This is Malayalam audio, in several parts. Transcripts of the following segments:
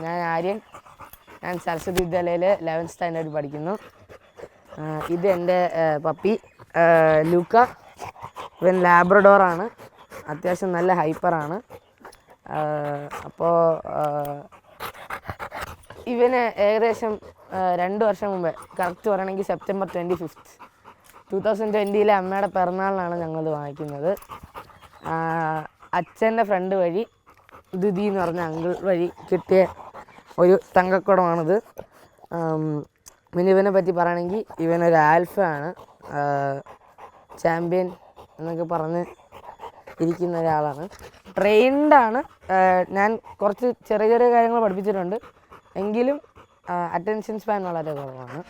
ഞാൻ ആര്യൻ. ഞാൻ സരസ്വതി വിദ്യാലയയിൽ 11th സ്റ്റാൻഡേർഡ് പഠിക്കുന്നു. ഇത് എൻ്റെ പപ്പി ലൂക്ക. ഇവൻ ലാബ്രഡോറാണ്. അത്യാവശ്യം നല്ല ഹൈപ്പറാണ്. അപ്പോൾ ഇവന് ഏകദേശം 2 വർഷം മുമ്പേ, കറക്റ്റ് പറയണമെങ്കിൽ September 25th 2020 അമ്മയുടെ പിറന്നാളിനാണ് ഞങ്ങളിത് വാങ്ങിക്കുന്നത്. അച്ഛൻ്റെ ഫ്രണ്ട് വഴി ദുദി എന്ന് പറഞ്ഞ അങ്കിൾ വഴി കിട്ടിയ ഒരു തങ്കക്കുടമാണിത്. പിന്നെ ഇവനെ പറ്റി പറയുകയാണെങ്കിൽ ഇവനൊരു ആൽഫയാണ്, ചാമ്പ്യൻ എന്നൊക്കെ പറഞ്ഞ് ഇരിക്കുന്ന ഒരാളാണ്. ട്രെയിൻഡാണ്. ഞാൻ കുറച്ച് ചെറിയ ചെറിയ കാര്യങ്ങൾ പഠിപ്പിച്ചിട്ടുണ്ട്, എങ്കിലും അറ്റൻഷൻ സ്പാൻ വളരെ കുറവാണ്.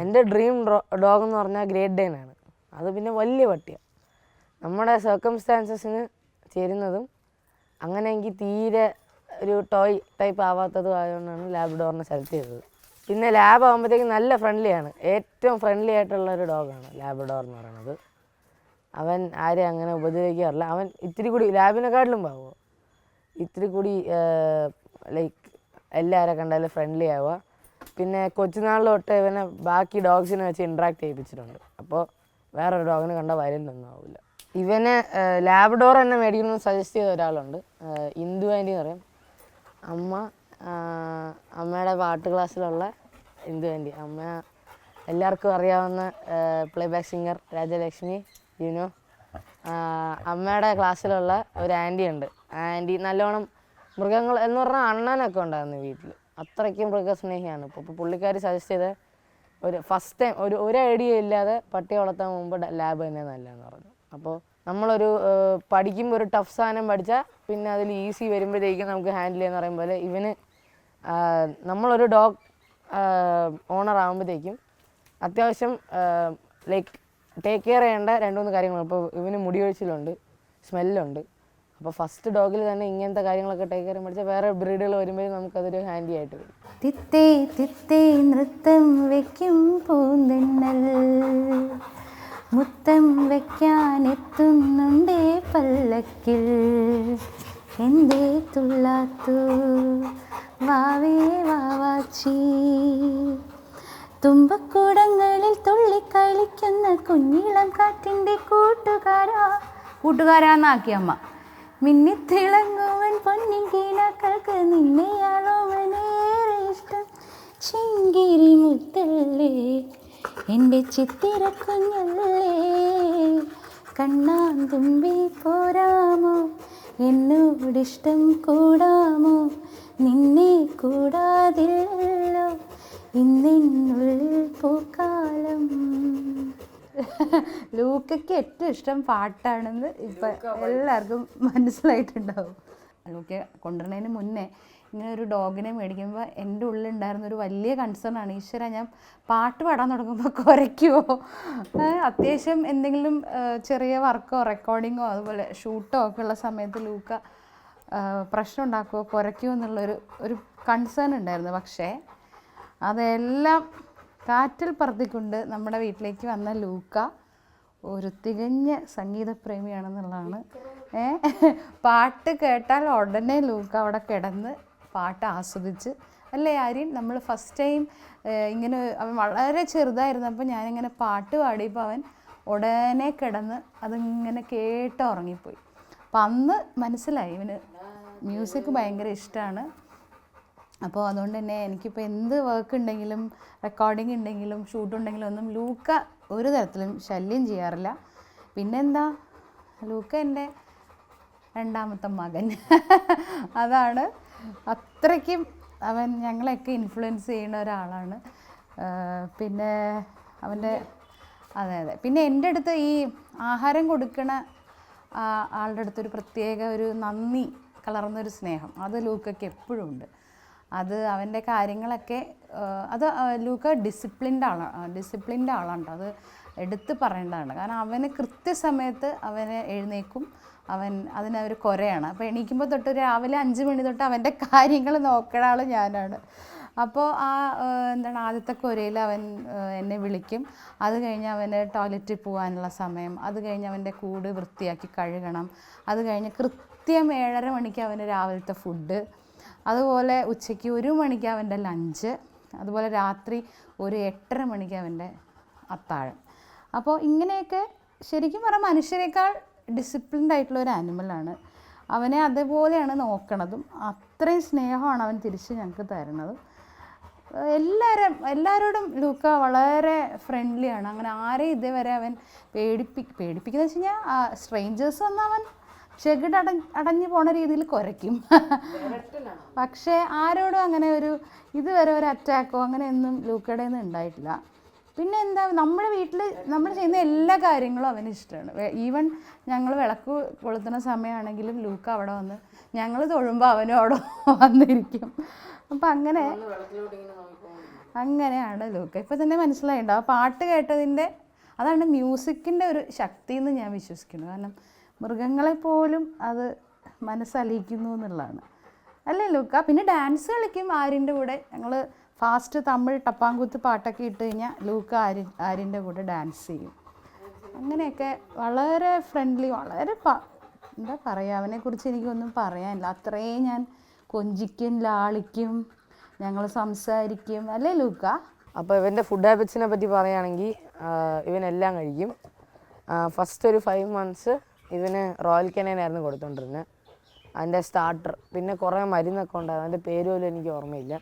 എൻ്റെ ഡ്രീം ഡോഗ് എന്ന് പറഞ്ഞാൽ ഗ്രേറ്റ് ഡേൻ ആണ്. അത് പിന്നെ വലിയ പട്ടിയാണ്. നമ്മുടെ സർക്കംസ്റ്റാൻസസിന് ചേരുന്നതും അങ്ങനെയെങ്കിൽ തീരെ ഒരു ടോയ് ടൈപ്പ് ആവാത്തതും ആയതുകൊണ്ടാണ് ലാബ്രഡോറിനെ സെലക്ട് ചെയ്തത്. പിന്നെ ലാബ് ആകുമ്പോഴത്തേക്കും നല്ല ഫ്രണ്ട്ലിയാണ്. ഏറ്റവും ഫ്രണ്ട്ലി ആയിട്ടുള്ളൊരു ഡോഗാണ് ലാബ്രഡോർ എന്ന് പറയുന്നത്. അവൻ ആരെയും അങ്ങനെ ഉപദ്രവിക്കാറില്ല. അവൻ ഇത്തിരി കൂടി ലാബിനെക്കാട്ടിലും പാവോ, ഇത്തിരി കൂടി ലൈക്ക് എല്ലാവരെ കണ്ടാലും ഫ്രണ്ട്ലി ആവുക. പിന്നെ കൊച്ചുനാളിൽ തൊട്ട് ഇവനെ ബാക്കി ഡോഗ്സിനെ വെച്ച് ഇൻട്രാക്ട് ചെയ്യിപ്പിച്ചിട്ടുണ്ട്. അപ്പോൾ വേറൊരു ഡോഗിനെ കണ്ടാൽ വയലൻ്റൊന്നും ആവില്ല. ഇവന് ലാബ്രഡോർ തന്നെ മേടിക്കണമെന്ന് സജസ്റ്റ് ചെയ്ത ഒരാളുണ്ട്, ഇന്ദു ആൻറ്റി എന്ന് പറയും. അമ്മയുടെ പാട്ട് ക്ലാസ്സിലുള്ള ഇന്ദു ആൻറ്റി. അമ്മ എല്ലാവർക്കും അറിയാവുന്ന play back singer Rajalakshmi you know. അമ്മയുടെ ക്ലാസ്സിലുള്ള ഒരു ആൻറ്റി ഉണ്ട്. ആൻറ്റി നല്ലോണം മൃഗങ്ങൾ എന്ന് പറഞ്ഞാൽ അണ്ണനൊക്കെ ഉണ്ടായിരുന്നു വീട്ടിൽ. അത്രയ്ക്കും മൃഗസ്നേഹിയാണ്. ഇപ്പോൾ പുള്ളിക്കാരി സജസ്റ്റ് ചെയ്ത ഒരു ഫസ്റ്റ് ടൈം ഒരു ഐഡിയ ഇല്ലാതെ പട്ടിയെ വളർത്താൻ മുമ്പ് ലാബ് തന്നെ നല്ലതെന്ന് പറഞ്ഞു. അപ്പോൾ നമ്മളൊരു പഠിക്കുമ്പോൾ ഒരു ടഫ് സാധനം പഠിച്ചാൽ പിന്നെ അതിൽ ഈസി വരുമ്പോഴത്തേക്കും നമുക്ക് ഹാൻഡിൽ ചെയ്യുന്ന പറയുമ്പോൾ പോലെ ഇവന് നമ്മളൊരു ഡോഗ് ഓണർ ആകുമ്പോഴത്തേക്കും അത്യാവശ്യം ലൈക്ക് ടേക്ക് കെയർ ചെയ്യേണ്ട 2-3 കാര്യങ്ങൾ. ഇപ്പോൾ ഇവന് മുടി ഒഴിച്ചിലുണ്ട്, സ്മെല്ലുണ്ട്. അപ്പോൾ ഫസ്റ്റ് ഡോഗിൽ തന്നെ ഇങ്ങനത്തെ കാര്യങ്ങളൊക്കെ ടേക്ക് കെയർ പഠിച്ചാൽ വേറെ ബ്രീഡുകൾ വരുമ്പോഴും നമുക്കതൊരു ഹാൻഡി ആയിട്ട് വരും. തിത്തേ തിത്തേ നൃത്തം വയ്ക്കും പൂന്തന്നൽ, മുത്തം വയ്ക്കാനെത്തുന്നുണ്ടേ പല്ലക്കിൽ, എന്തേ തുള്ളാത്തു വാവേ വാവാച്ചി, തുമ്പക്കൂടങ്ങളിൽ തുള്ളിക്കളിക്കുന്ന കുഞ്ഞിളം കാറ്റിൻ്റെ കൂട്ടുകാരാന്നാക്കി അമ്മ. മിന്നിത്തിളങ്ങുവൻ പൊന്നിൻ കീനാക്കൾക്ക് നിന്നെയാളോമനേറെ ഇഷ്ടം, ചിങ്കിരി മുത്തല്ലേ എൻ്റെ ചിത്തിരക്കുഞ്ഞല്ലേ, കണ്ണാൻ തുമ്പി പോരാമോ എന്നോടിഷ്ടം കൂടാമോ, നിന്നെ കൂടാതില്ലല്ലോ ഇന്നെന്നുള്ളിൽ പൂക്കാലം. ലൂക്കയ്ക്ക് ഏറ്റവും ഇഷ്ടം പാട്ടാണെന്ന് ഇപ്പം എല്ലാവർക്കും മനസ്സിലായിട്ടുണ്ടാവും. ലൂക്ക കൊണ്ടുവരുന്നതിന് മുന്നേ ഇങ്ങനെ ഒരു ഡോഗിനെ മേടിക്കുമ്പോൾ എൻ്റെ ഉള്ളിലുണ്ടായിരുന്നൊരു വലിയ കൺസേൺ ആണ്, ഈശ്വര ഞാൻ പാട്ട് പാടാൻ തുടങ്ങുമ്പോൾ കുരയ്ക്കുമോ, അത്യാവശ്യം എന്തെങ്കിലും ചെറിയ വർക്കോ റെക്കോർഡിങ്ങോ അതുപോലെ ഷൂട്ടോ ഒക്കെ ഉള്ള സമയത്ത് ലൂക്ക പ്രശ്നം ഉണ്ടാക്കുമോ കുരയ്ക്കുമോ എന്നുള്ളൊരു കൺസേൺ ഉണ്ടായിരുന്നു. പക്ഷേ അതെല്ലാം കാറ്റിൽ പറത്തിക്കൊണ്ട് നമ്മുടെ വീട്ടിലേക്ക് വന്ന ലൂക്ക ഒരു തികഞ്ഞ സംഗീതപ്രേമിയാണെന്നുള്ളതാണ്. പാട്ട് കേട്ടാൽ ഉടനെ ലൂക്ക അവിടെ കിടന്ന് പാട്ട് ആസ്വദിച്ച്, അല്ലേ ആര്യൻ? നമ്മൾ ഫസ്റ്റ് ടൈം ഇങ്ങനെ അവൻ വളരെ ചെറുതായിരുന്നപ്പോൾ ഞാനിങ്ങനെ പാട്ട് പാടിയപ്പോൾ അവൻ ഉടനെ കിടന്ന് അതിങ്ങനെ കേട്ട് ഉറങ്ങിപ്പോയി. അപ്പം അന്ന് മനസ്സിലായി ഇവന് മ്യൂസിക് ഭയങ്കര ഇഷ്ടമാണ്. അപ്പോൾ അതുകൊണ്ട് തന്നെ എനിക്കിപ്പോൾ എന്ത് വർക്ക് ഉണ്ടെങ്കിലും റെക്കോർഡിങ് ഉണ്ടെങ്കിലും ഷൂട്ടുണ്ടെങ്കിലും ഒന്നും ലൂക്ക ഒരു തരത്തിലും ശല്യം ചെയ്യാറില്ല. പിന്നെന്താ, ലൂക്ക എൻ്റെ 2ാമത്തെ മകൻ. അതാണ്, അത്രയ്ക്കും അവൻ ഞങ്ങളെയൊക്കെ ഇൻഫ്ലുവൻസ് ചെയ്യുന്ന ഒരാളാണ്. പിന്നെ അവൻ്റെ അതെ പിന്നെ എൻ്റെ അടുത്ത് ഈ ആഹാരം കൊടുക്കണ ആളുടെ അടുത്തൊരു പ്രത്യേക ഒരു നന്ദി കലർന്നൊരു സ്നേഹം അത് ലൂക്കയ്ക്ക് എപ്പോഴും ഉണ്ട്. അത് അവൻ്റെ കാര്യങ്ങളൊക്കെ അത് ലൂക്ക ഡിസിപ്ലിൻഡ് ആളാണ്. അത് എടുത്ത് പറയേണ്ടതാണ്. കാരണം അവന് കൃത്യസമയത്ത് അവന് എഴുന്നേക്കും. അതിനൊരു കുരയാണ്. അപ്പോൾ എണീക്കുമ്പോൾ തൊട്ട് രാവിലെ 5 മണി തൊട്ട് അവൻ്റെ കാര്യങ്ങൾ നോക്കണ ആൾ ഞാനാണ്. അപ്പോൾ ആദ്യത്തെ കുരയിൽ അവൻ എന്നെ വിളിക്കും. അത് കഴിഞ്ഞ് അവന് ടോയ്ലറ്റിൽ പോകാനുള്ള സമയം, അത് കഴിഞ്ഞ് അവൻ്റെ കൂട് വൃത്തിയാക്കി കഴുകണം, അത് കഴിഞ്ഞ് കൃത്യം 7:30 മണിക്ക് അവന് രാവിലത്തെ ഫുഡ്, അതുപോലെ ഉച്ചയ്ക്ക് 1 മണിക്ക് അവൻ്റെ ലഞ്ച്, അതുപോലെ രാത്രി ഒരു 8:30 മണിക്ക് അവൻ്റെ അത്താഴം. അപ്പോൾ ഇങ്ങനെയൊക്കെ ശരിക്കും പറഞ്ഞാൽ മനുഷ്യരെക്കാൾ ഡിസിപ്ലിൻഡ് ആയിട്ടുള്ള ഒരു ആനിമലാണ്. അവനെ അതുപോലെയാണ് നോക്കണതും. അത്രയും സ്നേഹമാണ് അവൻ തിരിച്ച് ഞങ്ങൾക്ക് തരുന്നതും. എല്ലാവരോടും ലൂക്ക വളരെ ഫ്രണ്ട്ലിയാണ്. അങ്ങനെ ആരെയും ഇതേവരെ അവൻ പേടിപ്പിക്കുന്ന വെച്ച് കഴിഞ്ഞാൽ സ്ട്രേഞ്ചേഴ്സ് വന്നാൽ അവൻ ചെകിട് അടഞ്ഞു പോണ രീതിയിൽ കുരയ്ക്കും. പക്ഷേ ആരോടും അങ്ങനെ ഇതുവരെ ഒരു അറ്റാക്കോ അങ്ങനെയൊന്നും ലൂക്കയുടെ നിന്ന് ഉണ്ടായിട്ടില്ല. പിന്നെ നമ്മുടെ വീട്ടിൽ നമ്മൾ ചെയ്യുന്ന എല്ലാ കാര്യങ്ങളും അവന് ഇഷ്ടമാണ്. ഈവൻ ഞങ്ങൾ വിളക്ക് കൊളുത്തുന്ന സമയമാണെങ്കിലും ലൂക്ക അവിടെ വന്ന് ഞങ്ങൾ തൊഴുമ്പോൾ അവനും അവിടെ വന്നിരിക്കും. അപ്പം അങ്ങനെയാണ് ലൂക്ക. ഇപ്പം തന്നെ മനസ്സിലായിട്ടുണ്ട്. ആ പാട്ട് കേട്ടതിൻ്റെ അതാണ് മ്യൂസിക്കിൻ്റെ ഒരു ശക്തി എന്ന് ഞാൻ വിശ്വസിക്കുന്നു. കാരണം മൃഗങ്ങളെപ്പോലും അത് മനസ്സലിയിക്കുന്നു എന്നുള്ളതാണ് അല്ലേ ലൂക്ക? പിന്നെ ഡാൻസ് കളിക്കും ആര്യൻ്റെ കൂടെ. ഞങ്ങൾ ഫാസ്റ്റ് തമിഴ് ടപ്പാങ്കുത്ത് പാട്ടൊക്കെ ഇട്ട് കഴിഞ്ഞാൽ ലൂക്ക ആര്യൻ്റെ കൂടെ ഡാൻസ് ചെയ്യും. അങ്ങനെയൊക്കെ വളരെ ഫ്രണ്ട്ലി, വളരെ എന്താ പറയുക, അവനെക്കുറിച്ച് എനിക്കൊന്നും പറയാനില്ല. അത്രയും ഞാൻ കൊഞ്ചിക്കും, ലാളിക്കും, ഞങ്ങൾ സംസാരിക്കും അല്ലേ ലൂക്ക? അപ്പോൾ ഇവൻ്റെ ഫുഡ് ഹാബിറ്റ്സിനെ പറ്റി പറയുകയാണെങ്കിൽ ഇവനെല്ലാം കഴിക്കും. ഫസ്റ്റ് ഒരു 5 months ഇവന് റോയൽ കനേനായിരുന്നു കൊടുത്തുകൊണ്ടിരുന്നത്, അതിൻ്റെ സ്റ്റാർട്ടർ. പിന്നെ കുറേ മരുന്നൊക്കെ ഉണ്ടായിരുന്നു, അതിൻ്റെ പേര് പോലും എനിക്ക് ഓർമ്മയില്ല.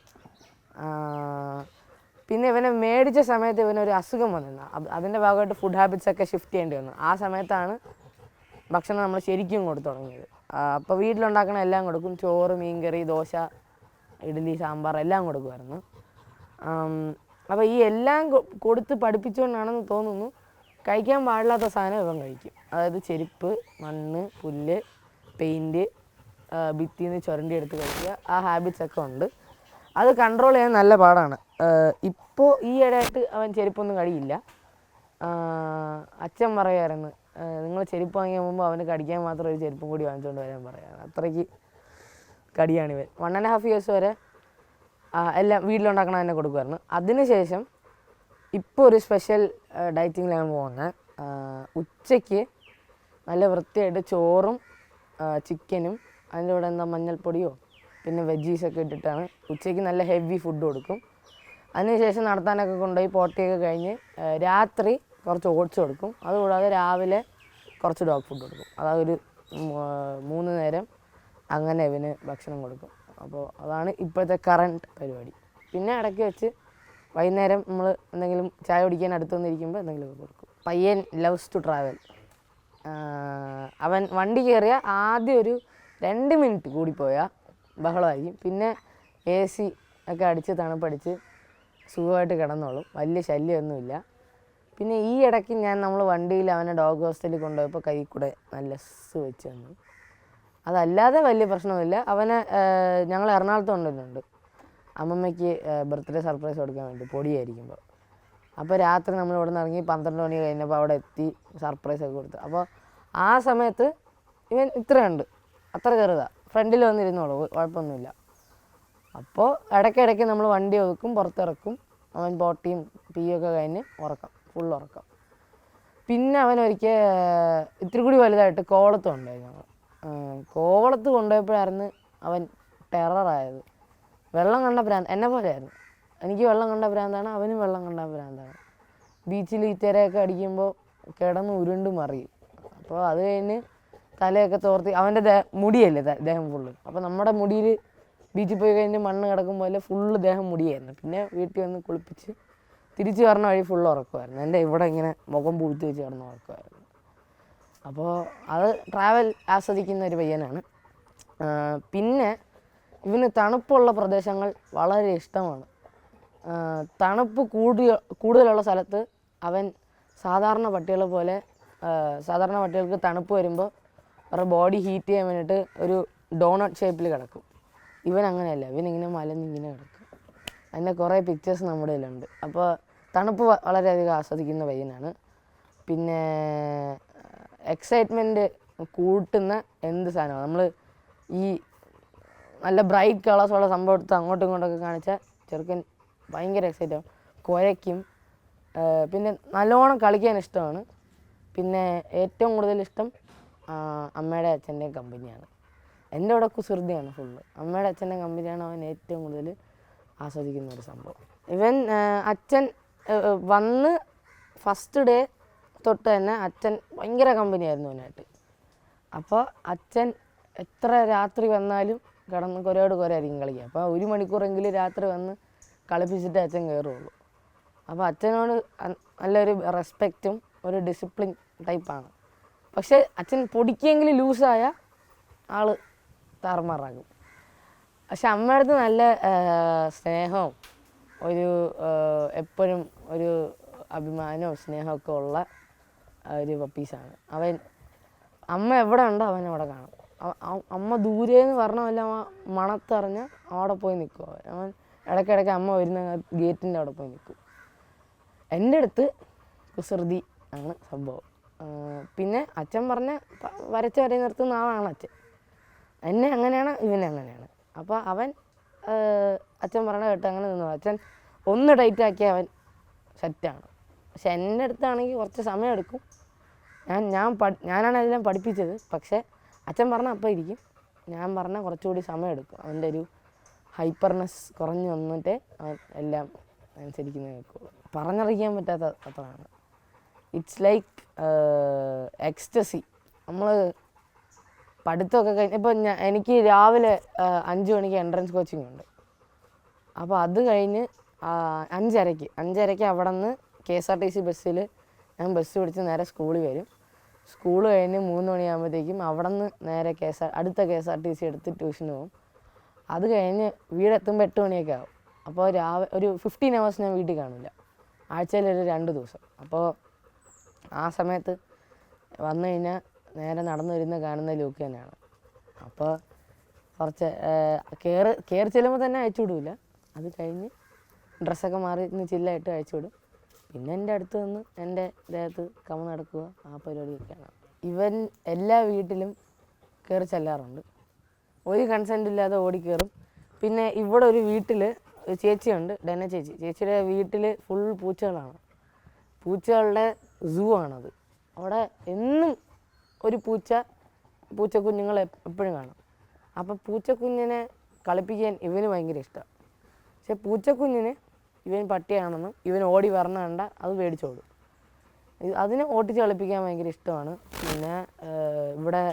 പിന്നെ ഇവനെ മേടിച്ച സമയത്ത് ഇവനൊരു അസുഖം വന്നിരുന്നു. അതിൻ്റെ ഭാഗമായിട്ട് ഫുഡ് ഹാബിറ്റ്സൊക്കെ ഷിഫ്റ്റ് ചെയ്യേണ്ടി വന്നു. ആ സമയത്താണ് ഭക്ഷണം നമ്മൾ ശരിക്കും കൊടുത്തു തുടങ്ങിയത്. അപ്പോൾ വീട്ടിലുണ്ടാക്കണ എല്ലാം കൊടുക്കും. ചോറ്, മീൻകറി, ദോശ, ഇഡ്ഡലി, സാമ്പാർ എല്ലാം കൊടുക്കുമായിരുന്നു. അപ്പോൾ ഈ എല്ലാം കൊടുത്ത് പഠിപ്പിച്ചുകൊണ്ടാണെന്ന് തോന്നുന്നു കഴിക്കാൻ പാടില്ലാത്ത സാധനം ഇവൻ കഴിക്കും. അതായത് ചെരുപ്പ്, മണ്ണ്, പുല്ല്, പെയിൻറ്റ്, ഭിത്തിയിൽ നിന്ന് ചുരണ്ടി എടുത്ത് കഴിക്കുക. ആ ഹാബിറ്റ്സൊക്കെ ഉണ്ട്. അത് കൺട്രോൾ ചെയ്യാൻ നല്ല പാടാണ്. ഇപ്പോൾ ഈ ഇടയായിട്ട് അവൻ ചെരുപ്പൊന്നും കഴിയില്ല. അച്ഛൻ പറയുമായിരുന്നു, നിങ്ങൾ ചെരുപ്പ് വാങ്ങിയ മുമ്പ് അവന് കടിക്കാൻ മാത്രം ഒരു ചെരുപ്പും കൂടി വാങ്ങിച്ചുകൊണ്ട് വരാൻ പറയാറ്. അത്രയ്ക്ക് കടിയാണിവൻ. 1.5 years വരെ എല്ലാം വീട്ടിലുണ്ടാക്കണം തന്നെ കൊടുക്കുമായിരുന്നു. അതിനുശേഷം ഇപ്പോൾ ഒരു സ്പെഷ്യൽ ഡയറ്റിങ്ങിലാണ് പോകുന്നത്. ഉച്ചയ്ക്ക് നല്ല വൃത്തിയായിട്ട് ചോറും ചിക്കനും അതിൻ്റെ കൂടെ മഞ്ഞൾപ്പൊടിയോ പിന്നെ വെജീസൊക്കെ ഇട്ടിട്ടാണ് ഉച്ചയ്ക്ക് നല്ല ഹെവി ഫുഡ് കൊടുക്കും. അതിനുശേഷം നടത്താനൊക്കെ കൊണ്ടുപോയി പോട്ടിയൊക്കെ കഴിഞ്ഞ് രാത്രി കുറച്ച് ഓട്സ് കൊടുക്കും. അതുകൂടാതെ രാവിലെ കുറച്ച് ഡോഗ് ഫുഡ് കൊടുക്കും. അതൊരു 3 നേരം അങ്ങനെ ഇവന് ഭക്ഷണം കൊടുക്കും. അപ്പോൾ അതാണ് ഇപ്പോഴത്തെ കറണ്ട് പരിപാടി. പിന്നെ ഇടയ്ക്ക് വെച്ച് വൈകുന്നേരം നമ്മൾ എന്തെങ്കിലും ചായ കുടിക്കാൻ അടുത്ത് വന്നിരിക്കുമ്പോൾ എന്തെങ്കിലുമൊക്കെ കൊടുക്കും. പയ്യൻ ലവ്സ് ടു ട്രാവൽ. അവൻ വണ്ടി കയറിയ ആദ്യം ഒരു 2 മിനിറ്റ് കൂടിപ്പോയാൽ ബഹളമായിരിക്കും. പിന്നെ AC ഒക്കെ അടിച്ച് തണുപ്പടിച്ച് സുഖമായിട്ട് കിടന്നോളും, വലിയ ശല്യമൊന്നുമില്ല. പിന്നെ ഈ ഇടയ്ക്ക് നമ്മൾ വണ്ടിയിൽ അവനെ ഡോഗ് ഹോസ്റ്റലിൽ കൊണ്ടുപോയപ്പോൾ കൈ കൂടെ നല്ല വെച്ച് തന്നു. അതല്ലാതെ വലിയ പ്രശ്നമില്ല. അവനെ ഞങ്ങൾ എറണാകുളത്ത് കൊണ്ടുവരുന്നുണ്ട് അമ്മമ്മയ്ക്ക് ബർത്ത്ഡേ സർപ്രൈസ് കൊടുക്കാൻ വേണ്ടി പൊടിയായിരിക്കുമ്പോൾ. അപ്പോൾ രാത്രി നമ്മൾ ഇവിടെ നിന്ന് ഇറങ്ങി 12 മണി കഴിഞ്ഞപ്പോൾ അവിടെ എത്തി സർപ്രൈസൊക്കെ കൊടുത്തു. അപ്പോൾ ആ സമയത്ത് ഇവൻ ഇത്രയുണ്ട്, അത്ര ചെറുതാണ്, ഫ്രണ്ടിൽ വന്നിരുന്നോളൂ, കുഴപ്പമൊന്നുമില്ല. അപ്പോൾ ഇടയ്ക്കിടയ്ക്ക് നമ്മൾ വണ്ടി ഒതുക്കും, പുറത്തിറക്കും. അവൻ പോട്ടിയും പീയൊക്കെ കഴിഞ്ഞ് ഫുൾ ഉറക്കം. പിന്നെ അവൻ ഒരിക്കൽ ഇത്തിരി കൂടി വലുതായിട്ട് കോവളത്ത് കൊണ്ടുപോയി. കോവളത്ത് കൊണ്ടുപോയപ്പോഴായിരുന്നു അവൻ ടെററായത്. വെള്ളം കണ്ട ഭ്രാന്ത്, എന്നെ പോലെയായിരുന്നു. എനിക്ക് വെള്ളം കണ്ട ഭ്രാന്താണ്, അവനും വെള്ളം കണ്ട ഭ്രാന്താണ്. ബീച്ചിൽ ഈറ്റരയൊക്കെ അടിക്കുമ്പോൾ കിടന്ന് ഉരുണ്ട് മറിയും. അപ്പോൾ അത് കഴിഞ്ഞ് തലയൊക്കെ തോർത്തി, അവൻ്റെ മുടിയല്ലേ ദേഹം ഫുള്ള്. അപ്പോൾ നമ്മുടെ മുടിയിൽ ബീച്ചിൽ പോയി കഴിഞ്ഞ് മണ്ണ് കിടക്കുമ്പോൾ ഫുള്ള് ദേഹം മുടിയായിരുന്നു. പിന്നെ വീട്ടിൽ വന്ന് കുളിപ്പിച്ച് തിരിച്ച് പറഞ്ഞ വഴി ഫുള്ള് ഉറക്കുമായിരുന്നു. എൻ്റെ ഇവിടെ ഇങ്ങനെ മുഖം പൂഴ്ത്തി വെച്ച് കിടന്ന് ഉറക്കുമായിരുന്നു. അപ്പോൾ അത് ട്രാവൽ ആസ്വദിക്കുന്ന ഒരു പയ്യനാണ്. പിന്നെ ഇവന് തണുപ്പുള്ള പ്രദേശങ്ങൾ വളരെ ഇഷ്ടമാണ്. തണുപ്പ് കൂടുതലുള്ള സ്ഥലത്ത് അവൻ സാധാരണ പട്ടികളെ പോലെ, സാധാരണ പട്ടികൾക്ക് തണുപ്പ് വരുമ്പോൾ അവരുടെ ബോഡി ഹീറ്റ് ചെയ്യാൻ വേണ്ടിയിട്ട് ഒരു ഡോണട്ട് ഷേപ്പിൽ കിടക്കും. ഇവൻ അങ്ങനെയല്ല, ഇവനിങ്ങനെ മലന്നിങ്ങനെ കിടക്കും. അതിൻ്റെ കുറേ പിക്ചേഴ്സ് നമ്മുടെ കയ്യിലുണ്ട്. അപ്പോൾ തണുപ്പ് വളരെയധികം ആസ്വദിക്കുന്ന പയ്യനാണ്. പിന്നെ എക്സൈറ്റ്മെൻറ്റ് കൂട്ടുന്ന എന്ത് സാധനമാണ് നമ്മൾ ഈ നല്ല ബ്രൈറ്റ് കളേഴ്സുള്ള സംഭവം എടുത്ത് അങ്ങോട്ടും ഇങ്ങോട്ടൊക്കെ കാണിച്ചാൽ ചെറുക്കൻ ഭയങ്കര എക്സൈറ്റ് ആവും, കുരയ്ക്കും. പിന്നെ നല്ലോണം കളിക്കാൻ ഇഷ്ടമാണ്. പിന്നെ ഏറ്റവും കൂടുതൽ ഇഷ്ടം അമ്മയുടെ അച്ഛൻ്റെയും കമ്പനിയാണ്. എൻ്റെ അവിടെ കുസൃതിയാണ് ഫുള്ള്. അമ്മയുടെ അച്ഛൻ്റെ കമ്പനിയാണ് അവൻ ഏറ്റവും കൂടുതൽ ആസ്വദിക്കുന്ന ഒരു സംഭവം. ഇവൻ അച്ഛൻ വന്ന് ഫസ്റ്റ് ഡേ തൊട്ട് തന്നെ അച്ഛൻ ഭയങ്കര കമ്പനിയായിരുന്നു അവനായിട്ട്. അപ്പോൾ അച്ഛൻ എത്ര രാത്രി വന്നാലും കിടന്ന് കുരയായിരിക്കും കളിക്കുക. അപ്പോൾ 1 മണിക്കൂറെങ്കിലും രാത്രി വന്ന് കളിപ്പിച്ചിട്ട് അച്ഛൻ കയറുള്ളൂ. അപ്പോൾ അച്ഛനോട് നല്ലൊരു റെസ്പെക്റ്റും ഒരു ഡിസിപ്ലിൻ ടൈപ്പാണ്. പക്ഷേ അച്ഛൻ പൊടിക്കെങ്കിലും ലൂസായ ആൾ താറുമാറാകും. പക്ഷെ അമ്മയുടെ അടുത്ത് നല്ല സ്നേഹവും ഒരു എപ്പോഴും ഒരു അഭിമാനവും സ്നേഹമൊക്കെ ഉള്ള ഒരു പപ്പീസാണ് അവൻ. അമ്മ എവിടെ ഉണ്ടോ അവൻ അവിടെ കാണും. അമ്മ ദൂരേന്ന് പറഞ്ഞല്ല, മണത്തറിഞ്ഞ് അവിടെ പോയി നിൽക്കും അവൻ. ഇടയ്ക്കിടയ്ക്ക് അമ്മ വരുന്ന ഗേറ്റിൻ്റെ അവിടെ പോയി നിൽക്കും. എൻ്റെ അടുത്ത് കുസൃതി ആണ് സംഭവം. പിന്നെ അച്ഛൻ പറഞ്ഞ വരച്ച് വരെ നിർത്തുന്ന ആളാണ് അച്ഛൻ. എന്നെ അങ്ങനെയാണ്, ഇവനെ അങ്ങനെയാണ്. അപ്പോൾ അവൻ അച്ഛൻ പറഞ്ഞ കേട്ട് അങ്ങനെ നിന്നു. അച്ഛൻ ഒന്ന് ടൈറ്റാക്കിയ അവൻ സെറ്റാണ്. പക്ഷെ എൻ്റെ അടുത്താണെങ്കിൽ കുറച്ച് സമയം എടുക്കും. ഞാനാണ് എല്ലാം പഠിപ്പിച്ചത്. പക്ഷേ അച്ഛൻ പറഞ്ഞാൽ അപ്പം ഇരിക്കും, ഞാൻ പറഞ്ഞാൽ കുറച്ചുകൂടി സമയം എടുക്കും. അവൻ്റെ ഒരു ഹൈപ്പർനെസ് കുറഞ്ഞ് വന്നിട്ടേ അവൻ എല്ലാം അനുസരിക്കുന്നത് കേൾക്കുള്ളൂ. പറഞ്ഞറിയിക്കാൻ പറ്റാത്ത അത്രയാണ്. It's like ecstasy. നമ്മൾ പഠിത്തമൊക്കെ കഴിഞ്ഞ് ഇപ്പോൾ എനിക്ക് രാവിലെ 5 മണിക്ക് എൻട്രൻസ് കോച്ചിങ് ഉണ്ട്. അപ്പോൾ അത് കഴിഞ്ഞ് 5:30 അവിടെ നിന്ന് KSRTC ബസ്സിൽ ഞാൻ ബസ് പിടിച്ച് നേരെ സ്കൂളിൽ വരും. സ്കൂൾ കഴിഞ്ഞ് 3 മണിയാകുമ്പോഴത്തേക്കും അവിടെ നിന്ന് നേരെ അടുത്ത KSRTC എടുത്ത് ട്യൂഷന് പോകും. അത് കഴിഞ്ഞ് വീടെത്തുമ്പോൾ 8 മണിയൊക്കെ ആവും. അപ്പോൾ ഒരു 15 hours ഞാൻ വീട്ടിൽ കാണില്ല, ആഴ്ചയിൽ ഒരു 2 ദിവസം. അപ്പോൾ ആ സമയത്ത് വന്നു കഴിഞ്ഞാൽ നേരെ നടന്നു വരുന്ന കാണുന്ന ലൂക്ക് തന്നെയാണ്. അപ്പോൾ കുറച്ച് കയറി ചെല്ലുമ്പോൾ തന്നെ അയച്ചു വിടില്ല. അത് കഴിഞ്ഞ് ഡ്രസ്സൊക്കെ മാറി ഇന്ന് ചില്ലായിട്ട് അയച്ചു വിടും. പിന്നെ എൻ്റെ അടുത്ത് വന്ന് എൻ്റെ ദേഹത്ത് കമ നടക്കുക, ആ പരിപാടിയൊക്കെയാണ്. ഇവൻ എല്ലാ വീട്ടിലും കയറി ചെല്ലാറുണ്ട്. ഒരു കൺസെൻ്റ് ഇല്ലാതെ ഓടിക്കയറും. പിന്നെ ഇവിടെ ഒരു വീട്ടിൽ ഒരു ചേച്ചിയുണ്ട്, ഡെന ചേച്ചി. ചേച്ചിയുടെ വീട്ടിൽ ഫുൾ പൂച്ചകളാണ്. പൂച്ചകളുടെ സൂ ആണത്. അവിടെ എന്നും ഒരു പൂച്ചക്കുഞ്ഞുങ്ങൾ എപ്പോഴും കാണും. അപ്പം പൂച്ചക്കുഞ്ഞിനെ കളിപ്പിക്കാൻ ഇവന് ഭയങ്കര ഇഷ്ടമാണ്. പക്ഷെ പൂച്ചക്കുഞ്ഞിന് ഇവൻ പട്ടിയാണെന്നും ഇവൻ ഓടി വരണ കണ്ട അത് പേടിച്ചോടും. അതിനെ ഓട്ടിച്ച് കളിപ്പിക്കാൻ ഭയങ്കര ഇഷ്ടമാണ്. പിന്നെ ഇവിടെ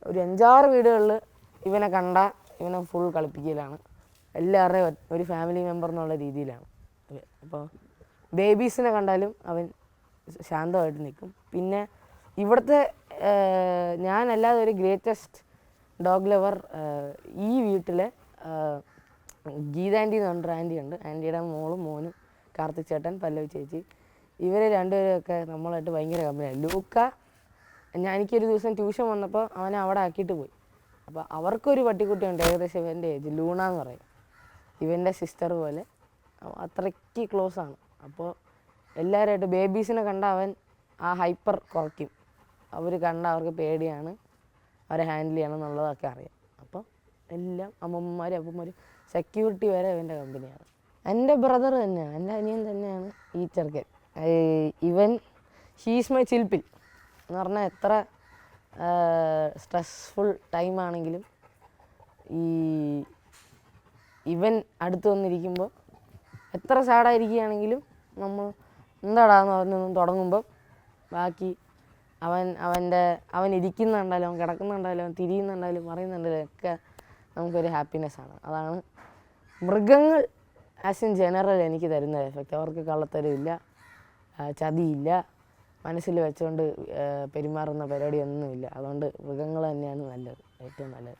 ഒരു 5-6 വീടുകളിൽ ഇവനെ കണ്ട ഇവനെ ഫുൾ കളിപ്പിക്കലാണ്. എല്ലാവരുടെയും ഒരു ഫാമിലി മെമ്പർ എന്നുള്ള രീതിയിലാണ്. അപ്പോൾ ബേബീസിനെ കണ്ടാലും അവൻ ശാന്തമായിട്ട് നിൽക്കും. പിന്നെ ഇവിടുത്തെ ഞാനല്ലാതെ ഒരു ഗ്രേറ്റസ്റ്റ് ഡോഗ് ലവർ ഈ വീട്ടിലെ ഗീത ആൻറ്റി എന്ന് പറഞ്ഞൊരു ആൻറ്റി ഉണ്ട്. ആൻറ്റിയുടെ മോളും മോനും, കാർത്തിക് ചേട്ടൻ, പല്ലവി ചേച്ചി, ഇവർ രണ്ടുപേരൊക്കെ നമ്മളായിട്ട് ഭയങ്കര കമ്പനിയാണ്. ലൂക്ക എനിക്കൊരു ദിവസം ട്യൂഷൻ വന്നപ്പോൾ അവനെ അവിടെ ആക്കിയിട്ട് പോയി. അപ്പോൾ അവർക്കൊരു പട്ടിക്കുട്ടിയുണ്ട്, ഏകദേശം ഇവൻ്റെ ഏജ്, ലൂണ എന്ന് പറയും. ഇവൻ്റെ സിസ്റ്റർ പോലെ അത്രയ്ക്ക് ക്ലോസ് ആണ്. അപ്പോൾ എല്ലാവരുമായിട്ട് ബേബീസിനെ കണ്ട അവൻ ആ ഹൈപ്പർ കുറയ്ക്കും. അവർ കണ്ട അവർക്ക് പേടിയാണ്, അവരെ ഹാൻഡിൽ ചെയ്യണം എന്നുള്ളതൊക്കെ അറിയാം. അപ്പോൾ എല്ലാം അമ്മമാരും അപ്പന്മാരും സെക്യൂരിറ്റി വരെ ഇവൻ്റെ കമ്പനിയാണ്. എൻ്റെ ബ്രദർ തന്നെയാണ്, എൻ്റെ അനിയൻ തന്നെയാണ് ഈ ചെറുക്കൻ. ഇവൻ ഹീസ് മൈ ചിൽപ്പിൽ എന്ന് പറഞ്ഞാൽ എത്ര സ്ട്രെസ്ഫുൾ ടൈമാണെങ്കിലും ഇവൻ അടുത്ത് വന്നിരിക്കുമ്പോൾ എത്ര സാഡായിരിക്കുകയാണെങ്കിലും നമ്മൾ എന്താടാന്ന് പറഞ്ഞൊന്നും തുടങ്ങുമ്പോൾ ബാക്കി അവൻ ഇരിക്കുന്നുണ്ടായാലും അവൻ കിടക്കുന്നുണ്ടായാലും അവൻ തിരിയുന്നുണ്ടായാലും പറയുന്നുണ്ടായാലും ഒക്കെ നമുക്കൊരു ഹാപ്പിനെസ്സാണ്. അതാണ് മൃഗങ്ങൾ ആസ് ഇൻ ജനറൽ എനിക്ക് തരുന്ന എഫക്റ്റ്. അവർക്ക് കള്ളത്തരമില്ല, ചതിയില്ല, മനസ്സിൽ വെച്ചുകൊണ്ട് പെരുമാറുന്ന പരിപാടിയൊന്നുമില്ല. അതുകൊണ്ട് മൃഗങ്ങൾ തന്നെയാണ് നല്ലത്, ഏറ്റവും നല്ലത്.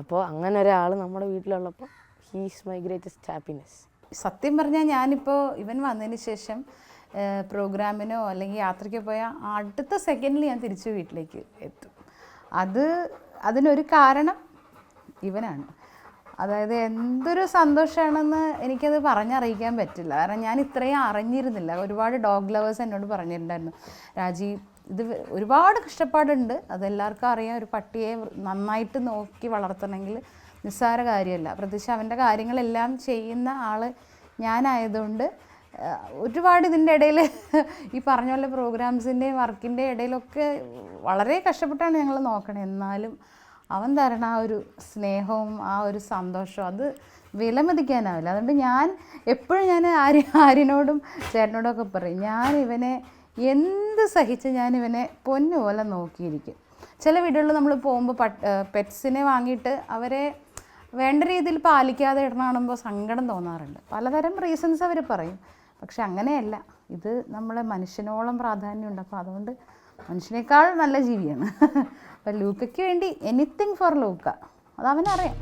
അപ്പോൾ അങ്ങനെ ഒരാൾ നമ്മുടെ വീട്ടിലുള്ളപ്പോൾ ഹീസ് മൈ ഗ്രേറ്റസ്റ്റ് ഹാപ്പിനെസ്. സത്യം പറഞ്ഞാൽ ഞാനിപ്പോൾ ഇവൻ വന്നതിന് ശേഷം പ്രോഗ്രാമിനോ അല്ലെങ്കിൽ യാത്രയ്ക്കോ പോയാൽ അടുത്ത സെക്കൻഡിൽ ഞാൻ തിരിച്ച് വീട്ടിലേക്ക് എത്തും. അതിനൊരു കാരണം ഇവനാണ്. അതായത് എന്തൊരു സന്തോഷമാണെന്ന് എനിക്കത് പറഞ്ഞറിയിക്കാൻ പറ്റില്ല. കാരണം ഞാൻ ഇത്രയും അറിഞ്ഞിരുന്നില്ല. ഒരുപാട് ഡോഗ് ലവേഴ്സ് എന്നോട് പറഞ്ഞിട്ടുണ്ടായിരുന്നു, രാജി ഇത് ഒരുപാട് കഷ്ടപ്പാടുണ്ട്, അതെല്ലാവർക്കും അറിയാം. ഒരു പട്ടിയെ നന്നായിട്ട് നോക്കി വളർത്തണമെങ്കിൽ നിസ്സാര കാര്യമല്ല. പ്രത്യേകിച്ച് അവൻ്റെ കാര്യങ്ങളെല്ലാം ചെയ്യുന്ന ആൾ ഞാനായതുകൊണ്ട് ഒരുപാട് ഇതിൻ്റെ ഇടയിൽ ഈ പറഞ്ഞ പോലെ പ്രോഗ്രാംസിൻ്റെയും വർക്കിൻ്റെ ഇടയിലൊക്കെ വളരെ കഷ്ടപ്പെട്ടാണ് ഞങ്ങൾ നോക്കണത്. എന്നാലും അവൻ തരണ ആ ഒരു സ്നേഹവും ആ ഒരു സന്തോഷവും അത് വിലമതിക്കാനാവില്ല. അതുകൊണ്ട് ഞാൻ എപ്പോഴും ഞാൻ ആര്യനോടും ചേട്ടനോടും ഒക്കെ പറയും, ഞാൻ ഇവനെ എന്ത് സഹിച്ച് ഞാനിവനെ പൊന്നുപോലെ നോക്കിയിരിക്കും. ചില വീടുകളിൽ നമ്മൾ പോകുമ്പോൾ പെറ്റ്സിനെ വാങ്ങിയിട്ട് അവരെ വേണ്ട രീതിയിൽ പാലിക്കാതെ ഇടണാണുമ്പോൾ സങ്കടം തോന്നാറുണ്ട്. പലതരം റീസൺസ് അവർ പറയും. പക്ഷെ അങ്ങനെയല്ല, ഇത് നമ്മളെ മനുഷ്യനോളം പ്രാധാന്യമുണ്ട്. അപ്പോൾ അതുകൊണ്ട് മനുഷ്യനേക്കാൾ നല്ല ജീവിയാണ്. അപ്പം ലൂക്കയ്ക്ക് വേണ്ടി എനിത്തിങ് ഫോർ ലൂക്ക, അത് അവനറിയാം.